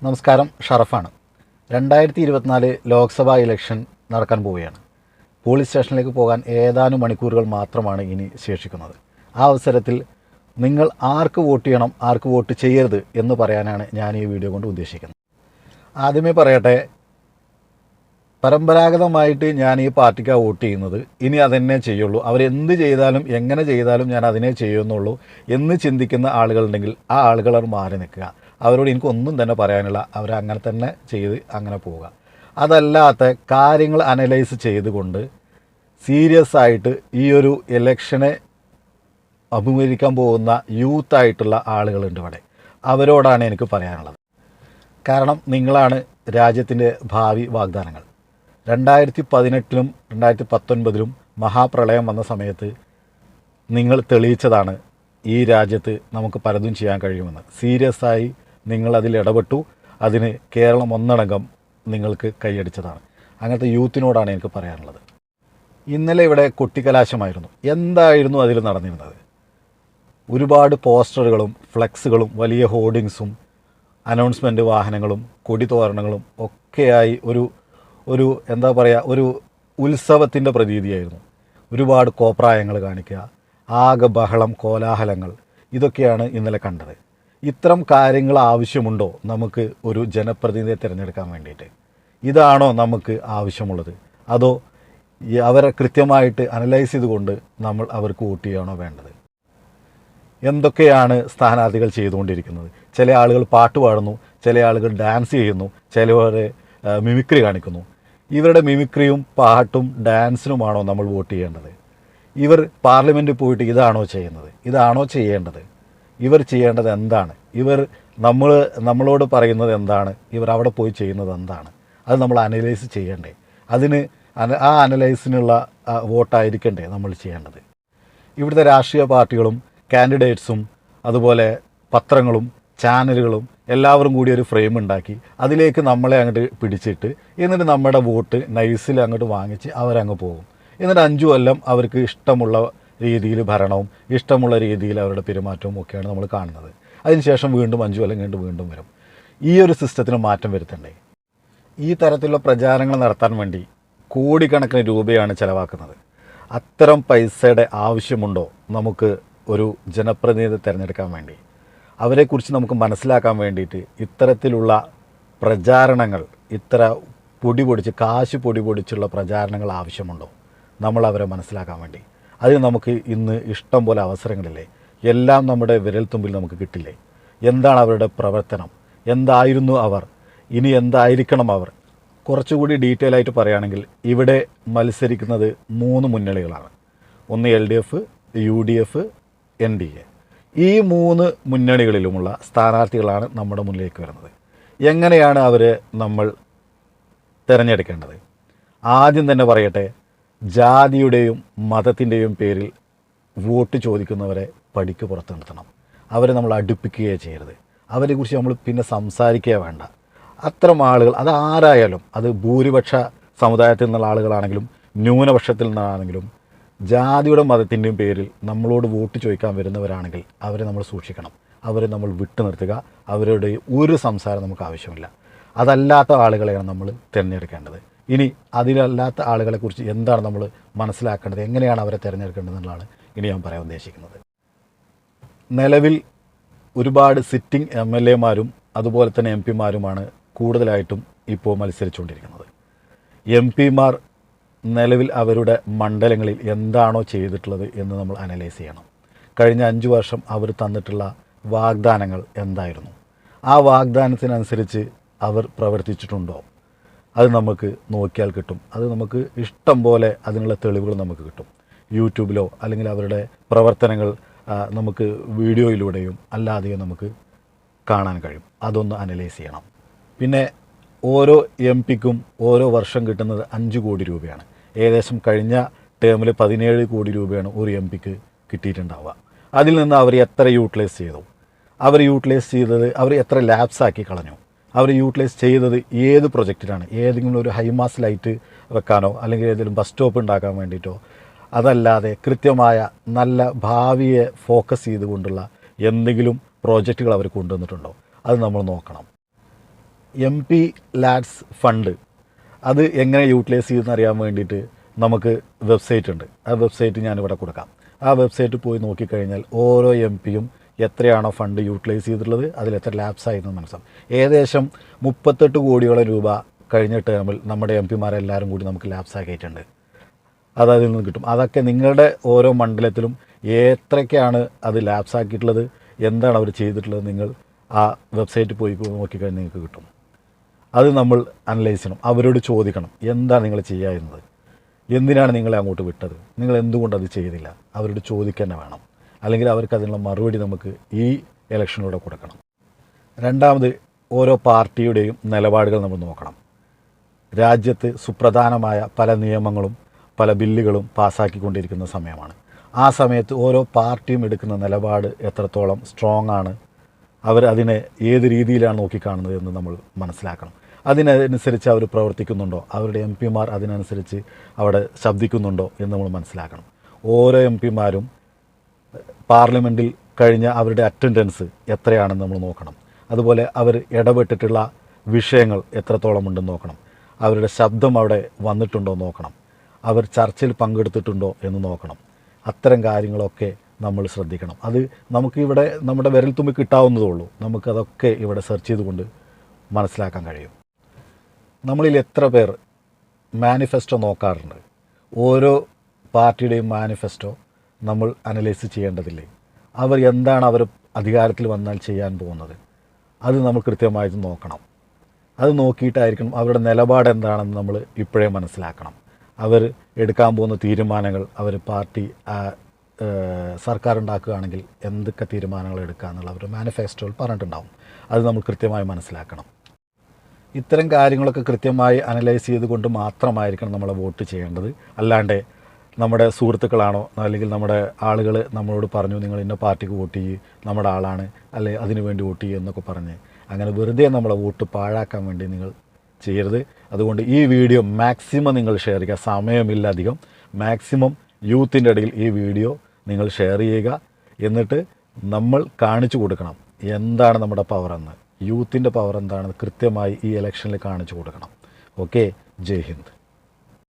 നമസ്കാരം, ഷറഫാണ്. 2024 ലോക്സഭാ ഇലക്ഷൻ നടക്കാൻ പോവുകയാണ്. പോളിംഗ് സ്റ്റേഷനിലേക്ക് പോകാൻ ഏതാനും മണിക്കൂറുകൾ മാത്രമാണ് ഇനി ശേഷിക്കുന്നത്. ആ അവസരത്തിൽ നിങ്ങൾ ആർക്ക് വോട്ട് ചെയ്യണം, ആർക്ക് വോട്ട് ചെയ്യരുത് എന്ന് പറയാനാണ് ഞാൻ ഈ വീഡിയോ കൊണ്ട് ഉദ്ദേശിക്കുന്നത്. ആദ്യമേ പറയട്ടെ, പരമ്പരാഗതമായിട്ട് ഞാൻ ഈ പാർട്ടിക്കാണ് വോട്ട് ചെയ്യുന്നത്, ഇനി അതെന്നെ ചെയ്യുള്ളൂ, അവരെന്ത് ചെയ്താലും എങ്ങനെ ചെയ്താലും ഞാൻ അതിനെ ചെയ്യുന്നുള്ളൂ എന്ന് ചിന്തിക്കുന്ന ആളുകളുണ്ടെങ്കിൽ ആ ആളുകൾ മാറി നിൽക്കുക. അവരോട് എനിക്കൊന്നും തന്നെ പറയാനില്ല, അവരങ്ങനെ തന്നെ ചെയ്ത് അങ്ങനെ പോവുക. അതല്ലാത്ത കാര്യങ്ങൾ അനലൈസ് ചെയ്തുകൊണ്ട് സീരിയസ് ആയിട്ട് ഈ ഒരു ഇലക്ഷനെ അഭിമുഖീകരിക്കാൻ പോകുന്ന യൂത്തായിട്ടുള്ള ആളുകളുണ്ട് ഇവിടെ. അവരോടാണ് എനിക്ക് പറയാനുള്ളത്. കാരണം നിങ്ങളാണ് രാജ്യത്തിൻ്റെ ഭാവി വാഗ്ദാനങ്ങൾ. 2018-ലും 2019-ലും മഹാപ്രളയം വന്ന സമയത്ത് നിങ്ങൾ തെളിയിച്ചതാണ് ഈ രാജ്യത്ത് നമുക്ക് പലതും ചെയ്യാൻ കഴിയുമെന്ന്. സീരിയസ് ആയി നിങ്ങൾ അതിൽ ഇടപെട്ടു. അതിന് കേരളം ഒന്നടങ്കം നിങ്ങൾക്ക് കൈയടിച്ചതാണ്. അങ്ങനത്തെ യൂത്തിനോടാണ് എനിക്ക് പറയാനുള്ളത്. ഇന്നലെ ഇവിടെ കൊട്ടിക്കലാശമായിരുന്നു. എന്തായിരുന്നു അതിൽ നടന്നിരുന്നത്? ഒരുപാട് പോസ്റ്ററുകളും ഫ്ലെക്സുകളും വലിയ ഹോർഡിങ്സും അനൗൺസ്മെൻറ്റ് വാഹനങ്ങളും കൊടിതോരണങ്ങളും ഒക്കെയായി ഒരു എന്താ പറയുക, ഒരു ഉത്സവത്തിൻ്റെ പ്രതീതിയായിരുന്നു. ഒരുപാട് കോപ്രായങ്ങൾ കാണിക്കുക, ആകെ ബഹളം, കോലാഹലങ്ങൾ, ഇതൊക്കെയാണ് ഇന്നലെ കണ്ടത്. ഇത്തരം കാര്യങ്ങൾ ആവശ്യമുണ്ടോ നമുക്ക് ഒരു ജനപ്രതിനിധിയെ തിരഞ്ഞെടുക്കാൻ വേണ്ടിയിട്ട്? ഇതാണോ നമുക്ക് ആവശ്യമുള്ളത്? അതോ അവരെ കൃത്യമായിട്ട് അനലൈസ് ചെയ്തുകൊണ്ട് നമ്മൾ അവർക്ക് വോട്ട് ചെയ്യുകയാണോ വേണ്ടത്? എന്തൊക്കെയാണ് സ്ഥാനാർത്ഥികൾ ചെയ്തുകൊണ്ടിരിക്കുന്നത്? ചില ആളുകൾ പാട്ട് പാടുന്നു, ചില ആളുകൾ ഡാൻസ് ചെയ്യുന്നു, ചിലവർ മിമിക്രി കാണിക്കുന്നു. ഇവരുടെ മിമിക്രിയും പാട്ടും ഡാൻസിനുമാണോ നമ്മൾ വോട്ട് ചെയ്യേണ്ടത്? ഇവർ പാർലമെൻറ്റിൽ പോയിട്ട് ഇതാണോ ചെയ്യുന്നത്? ഇതാണോ ചെയ്യേണ്ടത്? ഇവർ ചെയ്യേണ്ടത് എന്താണ്? ഇവർ നമ്മളോട് പറയുന്നത് എന്താണ്? ഇവർ അവിടെ പോയി ചെയ്യുന്നത് എന്താണ്? അത് നമ്മൾ അനലൈസ് ചെയ്യണ്ടേ? അതിന് ആ അനലൈസിനുള്ള വോട്ടായിരിക്കണ്ടേ നമ്മൾ ചെയ്യേണ്ടത്? ഇവിടുത്തെ രാഷ്ട്രീയ പാർട്ടികളും കാൻഡിഡേറ്റ്സും അതുപോലെ പത്രങ്ങളും ചാനലുകളും എല്ലാവരും കൂടി ഒരു ഫ്രെയിം ഉണ്ടാക്കി അതിലേക്ക് നമ്മളെ അങ്ങോട്ട് പിടിച്ചിട്ട് എന്നിട്ട് നമ്മുടെ വോട്ട് നൈസിൽ അങ്ങോട്ട് വാങ്ങിച്ച് അവരങ്ങ് പോകും. എന്നിട്ട് 5 കൊല്ലം അവർക്ക് ഇഷ്ടമുള്ള രീതിയിൽ ഭരണവും ഇഷ്ടമുള്ള രീതിയിൽ അവരുടെ പെരുമാറ്റവും ഒക്കെയാണ് നമ്മൾ കാണുന്നത്. അതിനുശേഷം വീണ്ടും 5 കൊല്ലം കഴിഞ്ഞിട്ട് വീണ്ടും വരും. ഈ ഒരു സിസ്റ്റത്തിന് മാറ്റം വരുത്തണ്ടേ? ഈ തരത്തിലുള്ള പ്രചാരണങ്ങൾ നടത്താൻ വേണ്ടി കോടിക്കണക്കിന് രൂപയാണ് ചിലവാക്കുന്നത്. അത്തരം പൈസയുടെ ആവശ്യമുണ്ടോ നമുക്ക് ഒരു ജനപ്രതിനിധിയെ തിരഞ്ഞെടുക്കാൻ വേണ്ടി? അവരെക്കുറിച്ച് നമുക്ക് മനസ്സിലാക്കാൻ വേണ്ടിയിട്ട് ഇത്തരത്തിലുള്ള പ്രചാരണങ്ങൾ, ഇത്ര കാശ് പൊടി പൊടിച്ചുള്ള പ്രചാരണങ്ങൾ ആവശ്യമുണ്ടോ നമ്മൾ അവരെ മനസ്സിലാക്കാൻ വേണ്ടി? അതിന് നമുക്ക് ഇന്ന് ഇഷ്ടം പോലെ അവസരങ്ങളില്ലേ? എല്ലാം നമ്മുടെ വിരൽത്തുമ്പിൽ നമുക്ക് കിട്ടില്ലേ? എന്താണ് അവരുടെ പ്രവർത്തനം? എന്തായിരുന്നു അവർ? ഇനി എന്തായിരിക്കണം അവർ? കുറച്ചുകൂടി ഡീറ്റെയിൽ ആയിട്ട് പറയുകയാണെങ്കിൽ ഇവിടെ മത്സരിക്കുന്നത് 3 മുന്നണികളാണ്. ഒന്ന് LDF, UDF, NDA. ഈ 3 മുന്നണികളിലുമുള്ള സ്ഥാനാർത്ഥികളാണ് നമ്മുടെ മുന്നിലേക്ക് വരുന്നത്. എങ്ങനെയാണ് അവരെ നമ്മൾ തിരഞ്ഞെടുക്കേണ്ടത്? ആദ്യം തന്നെ പറയട്ടെ, ജാതിയുടെയും മതത്തിൻ്റെയും പേരിൽ വോട്ട് ചോദിക്കുന്നവരെ പടിക്ക് പുറത്ത് നിർത്തണം. അവരെ നമ്മൾ അടുപ്പിക്കുകയേ ചെയ്യരുത്. അവരെക്കുറിച്ച് നമ്മൾ പിന്നെ സംസാരിക്കുകയേ വേണ്ട. അത്തരം ആളുകൾ, അതാരായാലും, അത് ഭൂരിപക്ഷ സമുദായത്തിൽ നിന്നുള്ള ആളുകളാണെങ്കിലും ന്യൂനപക്ഷത്തിൽ നിന്നാണെങ്കിലും, ജാതിയുടെ മതത്തിൻ്റെയും പേരിൽ നമ്മളോട് വോട്ട് ചോദിക്കാൻ വരുന്നവരാണെങ്കിൽ അവരെ നമ്മൾ സൂക്ഷിക്കണം. അവരെ നമ്മൾ വിട്ടു നിർത്തുക. അവരുടെ ഒരു സംസാരം നമുക്ക് ആവശ്യമില്ല. അതല്ലാത്ത ആളുകളെയാണ് നമ്മൾ തിരഞ്ഞെടുക്കേണ്ടത്. ഇനി അതിലല്ലാത്ത ആളുകളെക്കുറിച്ച് എന്താണ് നമ്മൾ മനസ്സിലാക്കേണ്ടത്, എങ്ങനെയാണ് അവരെ തിരഞ്ഞെടുക്കേണ്ടത് എന്നുള്ളതാണ് ഇനി ഞാൻ പറയാൻ ഉദ്ദേശിക്കുന്നത്. നിലവിൽ ഒരുപാട് സിറ്റിംഗ് MLA-മാരും അതുപോലെ തന്നെ MP-മാരുമാണ് കൂടുതലായിട്ടും ഇപ്പോൾ മത്സരിച്ചുകൊണ്ടിരിക്കുന്നത്. MP-മാർ നിലവിൽ അവരുടെ മണ്ഡലങ്ങളിൽ എന്താണോ ചെയ്തിട്ടുള്ളത് എന്ന് നമ്മൾ അനലൈസ് ചെയ്യണം. കഴിഞ്ഞ 5 വർഷം അവർ തന്നിട്ടുള്ള വാഗ്ദാനങ്ങൾ എന്തായിരുന്നു? ആ വാഗ്ദാനത്തിനനുസരിച്ച് അവർ പ്രവർത്തിച്ചിട്ടുണ്ടോ? അത് നമുക്ക് നോക്കിയാൽ കിട്ടും. അത് നമുക്ക് ഇഷ്ടം പോലെ അതിനുള്ള തെളിവുകൾ നമുക്ക് കിട്ടും. യൂട്യൂബിലോ അല്ലെങ്കിൽ അവരുടെ പ്രവർത്തനങ്ങൾ നമുക്ക് വീഡിയോയിലൂടെയും അല്ലാതെയും നമുക്ക് കാണാൻ കഴിയും. അതൊന്ന് അനലൈസ് ചെയ്യണം. പിന്നെ ഓരോ MP-ക്കും ഓരോ വർഷം കിട്ടുന്നത് 5 കോടി രൂപയാണ്. ഏകദേശം കഴിഞ്ഞ ടേമിൽ 17 കോടി രൂപയാണ് ഒരു MP-ക്ക് കിട്ടിയിട്ടുണ്ടാവുക. അതിൽ നിന്ന് അവർ എത്ര യൂട്ടിലൈസ് ചെയ്തു? അവർ യൂട്ടിലൈസ് ചെയ്തത്, അവർ എത്ര ലാപ്സാക്കി കളഞ്ഞു? അവർ യൂട്ടിലൈസ് ചെയ്തത് ഏത് പ്രൊജക്റ്റിലാണ്? ഏതെങ്കിലും ഒരു ഹൈമാസ് ലൈറ്റ് വെക്കാനോ അല്ലെങ്കിൽ ഏതെങ്കിലും ബസ് സ്റ്റോപ്പ് ഉണ്ടാക്കാൻ വേണ്ടിയിട്ടോ? അതല്ലാതെ കൃത്യമായ നല്ല ഭാവിയെ ഫോക്കസ് ചെയ്തുകൊണ്ടുള്ള എന്തെങ്കിലും പ്രോജക്റ്റുകൾ അവർ കൊണ്ടുവന്നിട്ടുണ്ടോ? അത് നമ്മൾ നോക്കണം. MP ലാഡ്സ് ഫണ്ട് അത് എങ്ങനെ യൂട്ടിലൈസ് ചെയ്യുമെന്ന് അറിയാൻ വേണ്ടിയിട്ട് നമുക്ക് വെബ്സൈറ്റ് ഉണ്ട്. ആ വെബ്സൈറ്റ് ഞാനിവിടെ കൊടുക്കാം. ആ വെബ്സൈറ്റ് പോയി നോക്കിക്കഴിഞ്ഞാൽ ഓരോ MP-യും എത്രയാണോ ഫണ്ട് യൂട്ടിലൈസ് ചെയ്തിട്ടുള്ളത്, അതിൽ എത്ര ലാപ്സ് ആയെന്ന് മനസ്സിലാവും. ഏകദേശം 38 കോടിയോളം രൂപ കഴിഞ്ഞ ടേമിൽ നമ്മുടെ MP-മാരെല്ലാവരും കൂടി നമുക്ക് ലാപ്സ് ആക്കിയിട്ടുണ്ട്. അത് അതിൽ നിന്ന് കിട്ടും. അതൊക്കെ നിങ്ങളുടെ ഓരോ മണ്ഡലത്തിലും എത്രയ്ക്കാണ് അത് ലാപ്സ് ആക്കിയിട്ടുള്ളത്, എന്താണ് അവർ ചെയ്തിട്ടുള്ളത്, നിങ്ങൾ ആ വെബ്സൈറ്റ് പോയി നോക്കിക്കഴിഞ്ഞാൽ നിങ്ങൾക്ക് കിട്ടും. അത് നമ്മൾ അനലൈസ് ചെയ്യണം, അവരോട് ചോദിക്കണം എന്താണ് നിങ്ങൾ ചെയ്യുന്നത്, എന്തിനാണ് നിങ്ങളെ അങ്ങോട്ട് വിട്ടത്, നിങ്ങൾ എന്തുകൊണ്ട് അത് ചെയ്തില്ല, അവരോട് ചോദിക്കാൻ വേണം. അല്ലെങ്കിൽ അവർക്ക് അതിനുള്ള മറുപടി നമുക്ക് ഈ ഇലക്ഷനിലൂടെ കൊടുക്കണം. രണ്ടാമത്, ഓരോ പാർട്ടിയുടെയും നിലപാടുകൾ നമ്മൾ നോക്കണം. രാജ്യത്ത് സുപ്രധാനമായ പല നിയമങ്ങളും പല ബില്ലുകളും പാസ്സാക്കിക്കൊണ്ടിരിക്കുന്ന സമയമാണ്. ആ സമയത്ത് ഓരോ പാർട്ടിയും എടുക്കുന്ന നിലപാട് എത്രത്തോളം സ്ട്രോങ് ആണ്, അതിനെ ഏത് രീതിയിലാണ് നോക്കിക്കാണുന്നത് എന്ന് നമ്മൾ മനസ്സിലാക്കണം. അതിനനുസരിച്ച് അവർ പ്രവർത്തിക്കുന്നുണ്ടോ, അവരുടെ MP-മാർ അതിനനുസരിച്ച് അവിടെ ശബ്ദിക്കുന്നുണ്ടോ എന്ന് നമ്മൾ മനസ്സിലാക്കണം. ഓരോ MP-മാരും പാർലമെൻറ്റിൽ കഴിഞ്ഞ അവരുടെ അറ്റൻഡൻസ് എത്രയാണെന്ന് നമ്മൾ നോക്കണം. അതുപോലെ അവർ ഇടപെട്ടിട്ടുള്ള വിഷയങ്ങൾ എത്രത്തോളം ഉണ്ടെന്ന് നോക്കണം. അവരുടെ ശബ്ദം അവിടെ വന്നിട്ടുണ്ടോ നോക്കണം. അവർ ചർച്ചയിൽ പങ്കെടുത്തിട്ടുണ്ടോ എന്ന് നോക്കണം. അത്തരം കാര്യങ്ങളൊക്കെ നമ്മൾ ശ്രദ്ധിക്കണം. അത് നമുക്കിവിടെ നമ്മുടെ വിരൽത്തുമ്പി കിട്ടാവുന്നതേ ഉള്ളൂ. നമുക്കതൊക്കെ ഇവിടെ സെർച്ച് ചെയ്തുകൊണ്ട് മനസ്സിലാക്കാൻ കഴിയും. നമ്മളിൽ എത്ര പേർ മാനിഫെസ്റ്റോ നോക്കാറുണ്ട്? ഓരോ പാർട്ടിയുടെയും മാനിഫെസ്റ്റോ നമ്മൾ അനലൈസ് ചെയ്യേണ്ടതില്ലേ? അവർ എന്താണ് അവർ അധികാരത്തിൽ വന്നാൽ ചെയ്യാൻ പോകുന്നത്, അത് നമ്മൾ കൃത്യമായിട്ട് നോക്കണം. അത് നോക്കിയിട്ടായിരിക്കണം അവരുടെ നിലപാട് എന്താണെന്ന് നമ്മൾ ഇപ്പോഴേ മനസ്സിലാക്കണം. അവർ എടുക്കാൻ പോകുന്ന തീരുമാനങ്ങൾ, അവർ പാർട്ടി സർക്കാർ ഉണ്ടാക്കുകയാണെങ്കിൽ എന്തൊക്കെ തീരുമാനങ്ങൾ എടുക്കുക എന്നുള്ള അവർ മാനിഫെസ്റ്റോയിൽ പറഞ്ഞിട്ടുണ്ടാവും. അത് നമ്മൾ കൃത്യമായി മനസ്സിലാക്കണം. ഇത്തരം കാര്യങ്ങളൊക്കെ കൃത്യമായി അനലൈസ് ചെയ്തുകൊണ്ട് മാത്രമായിരിക്കണം നമ്മൾ വോട്ട് ചെയ്യേണ്ടത്. അല്ലാണ്ട് നമ്മുടെ സുഹൃത്തുക്കളാണോ അല്ലെങ്കിൽ നമ്മുടെ ആളുകൾ നമ്മളോട് പറഞ്ഞു നിങ്ങൾ ഇന്ന പാർട്ടിക്ക് വോട്ട് ചെയ്യ്, നമ്മുടെ ആളാണ്, അല്ലെ അതിനു വേണ്ടി വോട്ട് ചെയ്യുക എന്നൊക്കെ പറഞ്ഞ് അങ്ങനെ വെറുതെ നമ്മളെ വോട്ട് പാഴാക്കാൻ വേണ്ടി നിങ്ങൾ ചെയ്യരുത്. അതുകൊണ്ട് ഈ വീഡിയോ മാക്സിമം നിങ്ങൾ ഷെയർ ചെയ്യുക. സമയമില്ല അധികം. മാക്സിമം യൂത്തിൻ്റെ ഇടയിൽ ഈ വീഡിയോ നിങ്ങൾ ഷെയർ ചെയ്യുക. എന്നിട്ട് നമ്മൾ കാണിച്ചു കൊടുക്കണം എന്താണ് നമ്മുടെ പവറെന്ന്, യൂത്തിൻ്റെ പവർ എന്താണെന്ന് കൃത്യമായി ഈ ഇലക്ഷനിൽ കാണിച്ചു കൊടുക്കണം. ഓക്കെ, ജയ് ഹിന്ദ്.